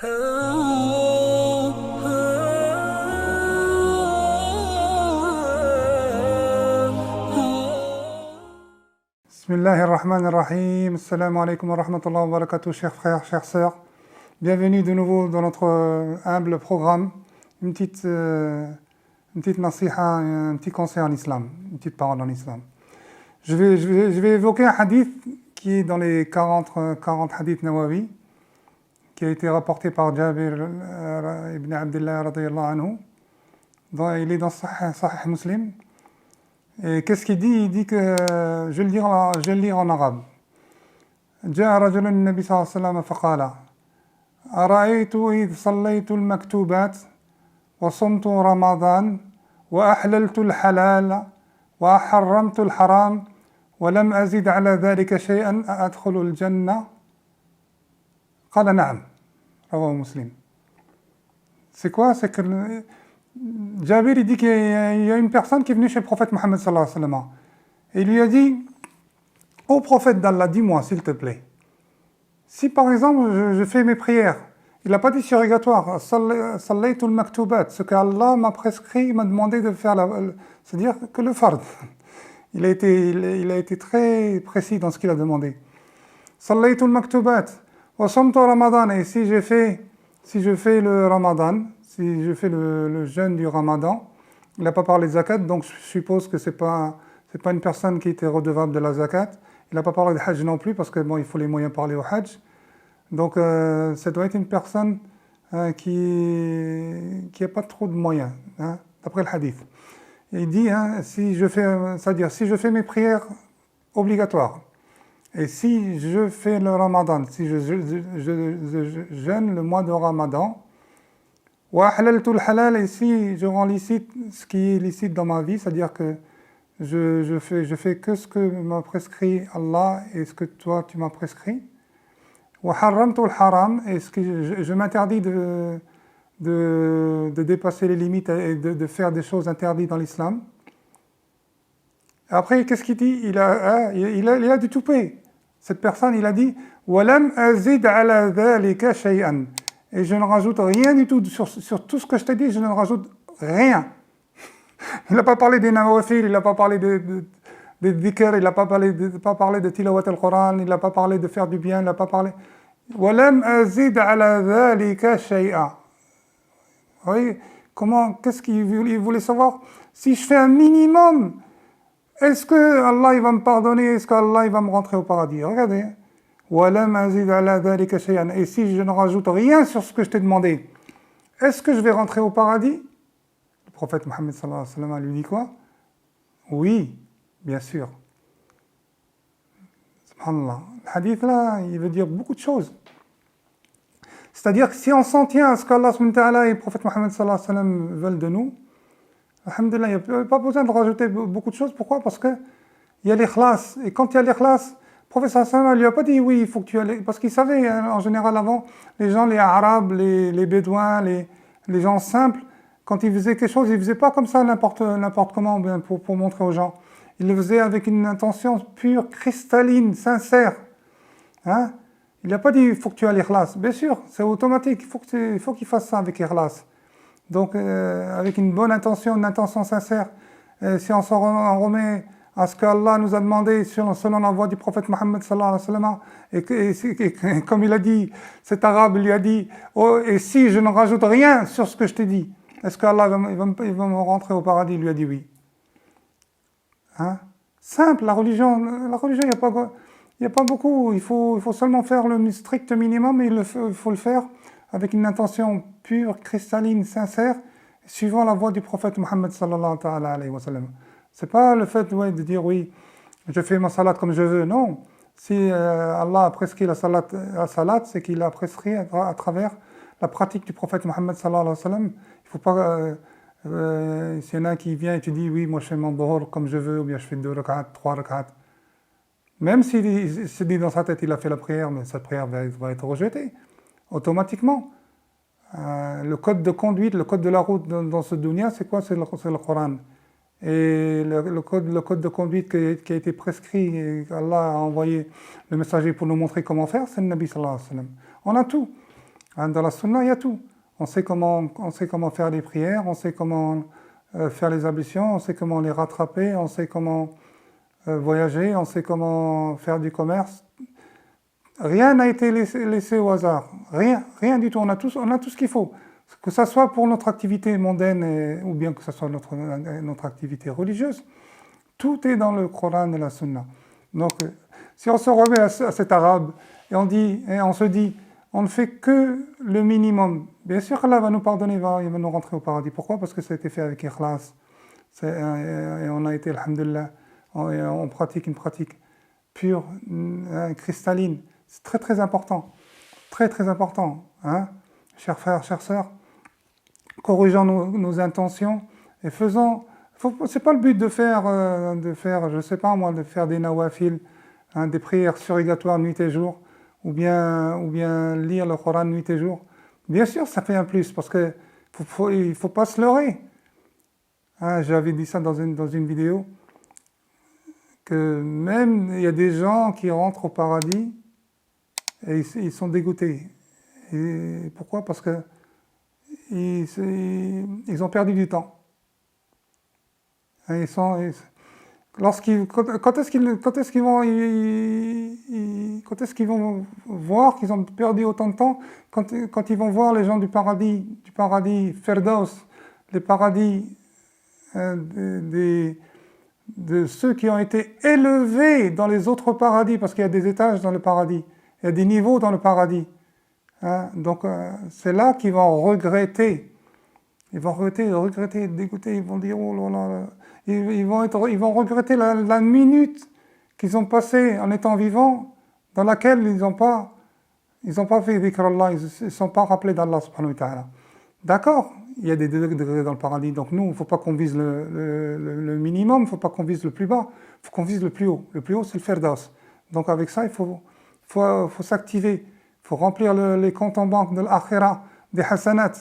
Bismillahirrahmanirrahim. Assalamu alaikum wa rahmatullahi wa barakatuh, chers frères, chères sœurs. Bienvenue de nouveau dans notre humble programme. Une petite nasiha, un petit conseil en islam, une petite parole en islam. Je vais évoquer un hadith qui est dans les 40 hadiths Nawawi, qui a été rapporté par Jabir ibn Abdullah radiyallahu anhu. Il est dans Sahih Muslim. Et qu'est-ce qu'il dit? Il dit que, je vais le lire en arabe. جاء رجل النبي صلى الله عليه وسلم فقال أرأيت إذ صليت المكتوبات وصمت رمضان وأحللت الحلال وحرمت الحرام ولم أزد على ذلك شيئا أدخل الجنة قال نعم رواه مسلم. C'est quoi? C'est que Jabir il dit qu'il y a une personne qui est venue chez le prophète Mohammed sallallahu alayhi wa sallam et il lui a dit: ô prophète d'Allah, dis-moi s'il te plaît, si par exemple je fais mes prières, il n'a pas dit surrogatoire, sallaytul maktubat, ce qu'Allah m'a prescrit, m'a demandé de faire, c'est-à-dire que le fard. Il a été très précis dans ce qu'il a demandé. Sallaytul maktubat wa samtu ramadan, et si je fais le ramadan, si je fais le jeûne du ramadan, il n'a pas parlé de zakat, donc je suppose que c'est pas une personne qui était redevable de la zakat. Il n'a pas parlé de hajj non plus, parce que bon, il faut les moyens de parler au hajj. Donc ça doit être une personne qui n'a pas trop de moyens, d'après le hadith. Et il dit, c'est-à-dire si je fais mes prières obligatoires, et si je fais le ramadan, si je jeûne le mois de ramadan, wa ahlaltul halal, et si je rends licite ce qui est licite dans ma vie, c'est-à-dire que je fais que ce que m'a prescrit Allah et ce que toi tu m'as prescrit, wa harramtul haram, et ce que je m'interdis de dépasser les limites et de faire des choses interdites dans l'islam. Après, qu'est-ce qu'il dit? Il a du toupet. Cette personne, il a dit walam azid ala dhalika shay'an, et je ne rajoute rien du tout sur tout ce que je t'ai dit, je ne rajoute rien. Il n'a pas parlé des nawafil, il n'a pas parlé de dhikr, il n'a pas parlé de tilawat al-Qur'an, il n'a pas parlé de faire du bien, il n'a pas parlé. Walam azid ala dhalika shay'a. Vous voyez, qu'est-ce qu'il voulait savoir? Si je fais un minimum, est-ce que Allah il va me pardonner? Est-ce qu'Allah il va me rentrer au paradis? Regardez. Walam azid ala dhalika shay'an. Et si je ne rajoute rien sur ce que je t'ai demandé, est-ce que je vais rentrer au paradis? Le prophète Mohammed sallallahu alayhi wa sallam lui dit quoi? Oui, bien sûr. Subhanallah. Le hadith là, il veut dire beaucoup de choses. C'est-à-dire que si on s'en tient à ce qu'Allah subhanahu wa ta'ala et le prophète Mohammed sallallahu alayhi wa sallam veulent de nous, alhamdulillah, il n'y a pas besoin de rajouter beaucoup de choses. Pourquoi? Parce qu'il y a l'ikhlas. Et quand il y a l'ikhlas, le prophète sallallahu alayhi wa sallam ne lui a pas dit oui, il faut que tu ailles. Parce qu'il savait, en général avant, les gens, les arabes, les bédouins, les gens simples, quand ils faisaient quelque chose, ils ne faisaient pas comme ça n'importe comment pour montrer aux gens. Ils le faisaient avec une intention pure, cristalline, sincère. Hein? Il n'a pas dit il faut que tu aies l'ikhlas. Bien sûr, c'est automatique, il faut qu'il fasse ça avec l'ikhlas. Donc avec une bonne intention, une intention sincère. Si on s'en remet à ce qu'Allah nous a demandé selon la voie du prophète Mohammed sallallahu alayhi wa sallam, et comme il a dit, cet arabe lui a dit oh, et si je ne rajoute rien sur ce que je t'ai dit, est-ce qu'Allah il va me rentrer au paradis? Il lui a dit oui. Hein? Simple, la religion, il n'y a pas beaucoup. Il faut seulement faire le strict minimum, et il faut le faire avec une intention pure, cristalline, sincère, suivant la voie du prophète Mohammed sallallahu alayhi wa sallam. C'est pas le fait de dire oui, je fais ma salat comme je veux. Non. Si Allah a prescrit la salat, c'est qu'il a prescrit à travers la pratique du prophète Mohammed sallallahu alayhi wa sallam. Il faut pas s'il y en a qui vient et tu dis oui, moi je fais mon dhuhr comme je veux, ou bien je fais 2 rak'at, 3 rak'at. Même s'il se dit dans sa tête il a fait la prière, mais cette prière va être rejetée automatiquement. Le code de conduite, le code de la route dans ce dunya, c'est quoi? C'est le Coran. Et le code de conduite qui a été prescrit, et Allah a envoyé le messager pour nous montrer comment faire, c'est le Nabi sallallahu alayhi wa sallam. On a tout. Dans la sunna, il y a tout. On sait comment faire les prières, on sait comment faire les ablutions, on sait comment les rattraper, on sait comment voyager, on sait comment faire du commerce. Rien n'a été laissé au hasard. Rien du tout. On a tout ce qu'il faut. Que ce soit pour notre activité mondaine ou bien que ce soit notre activité religieuse. Tout est dans le Coran et la Sunna. Donc, si on se remet à cet arabe et on se dit, on ne fait que le minimum, bien sûr qu'Allah va nous pardonner, il va nous rentrer au paradis. Pourquoi? Parce que ça a été fait avec ikhlas. Et on a été, alhamdulillah, on pratique une pratique pure, cristalline. C'est très très important. Très très important. Hein? Chers frères, chères sœurs, corrigeons nos intentions et faisons. C'est pas le but de faire, je sais pas moi, de faire des nawafil, des prières surrogatoires nuit et jour, ou bien lire le Coran nuit et jour. Bien sûr, ça fait un plus, parce que il faut pas se leurrer. J'avais dit ça dans une vidéo, que même il y a des gens qui rentrent au paradis et ils sont dégoûtés. Et pourquoi? Parce que ils ont perdu du temps. Quand est-ce qu'ils vont voir qu'ils ont perdu autant de temps? Quand ils vont voir les gens du paradis Firdaus, les paradis de ceux qui ont été élevés dans les autres paradis, parce qu'il y a des étages dans le paradis, il y a des niveaux dans le paradis. Donc c'est là qu'ils vont regretter. Ils vont regretter, dégoûter, ils vont dire oh là là. Ils vont regretter la minute qu'ils ont passée en étant vivants, dans laquelle ils n'ont pas fait dhikr Allah, ils ne sont pas rappelés d'Allah subhanahu wa ta'ala. D'accord, il y a des degrés dans le paradis, donc nous, il ne faut pas qu'on vise le minimum, il ne faut pas qu'on vise le plus bas, il faut qu'on vise le plus haut. Le plus haut, c'est le Firdaus. Donc avec ça, il faut s'activer, il faut remplir les comptes en banque de l'akhira, des hasanat.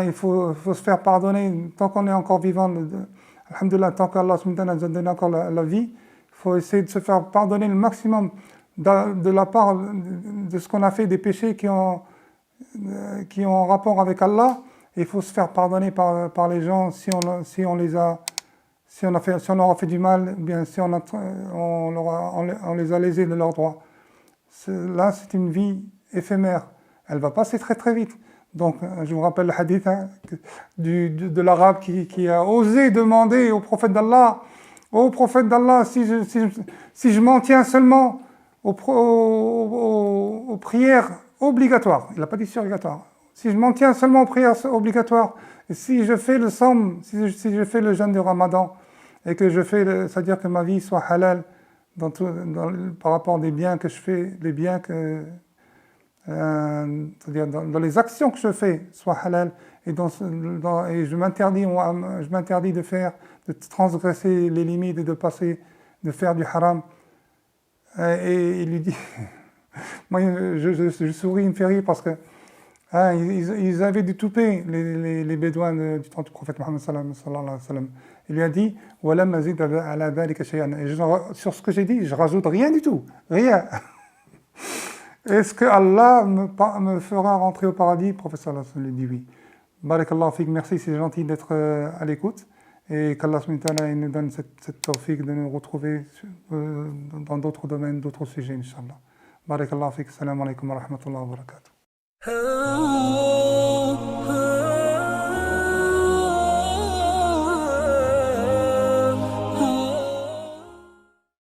Il faut se faire pardonner tant qu'on est encore vivant. Alhamdulillah, tant qu'Allah nous a donné encore la vie, il faut essayer de se faire pardonner le maximum de la part de ce qu'on a fait, des péchés qui ont rapport avec Allah. Et il faut se faire pardonner par les gens si on leur a fait du mal, ou bien si on les a lésés de leurs droits. Là, c'est une vie éphémère. Elle va passer très très vite. Donc, je vous rappelle le hadith de l'arabe qui a osé demander au prophète d'Allah, si je m'en tiens seulement aux prières obligatoires, il n'a pas dit surrogatoires, si je m'en tiens seulement aux prières obligatoires, et si je fais le somme, si je fais le jeûne du Ramadan, et que c'est-à-dire que ma vie soit halal par rapport des biens que je fais, les biens que c'est-à-dire dans les actions que je fais soit halal et je m'interdis de transgresser les limites et de faire du haram. Et il lui dit moi je souris, il me fait rire parce que ils avaient du toupet les bédouins du temps du prophète Mohammed sallallahu alayhi wa sallam. Il lui a dit voilà mazid ala dhalika shay'an, et sur ce que j'ai dit je rajoute rien du tout, rien. Est-ce que Allah me fera rentrer au paradis? Professeur Allah lui dit oui. Barakallahu fik, merci, c'est gentil d'être à l'écoute. Et qu'Allah nous donne cette tawfiq de nous retrouver dans d'autres domaines, d'autres sujets, Inch'Allah. Barakallahu fik, salam alaikum wa rahmatullahi wa barakatuh.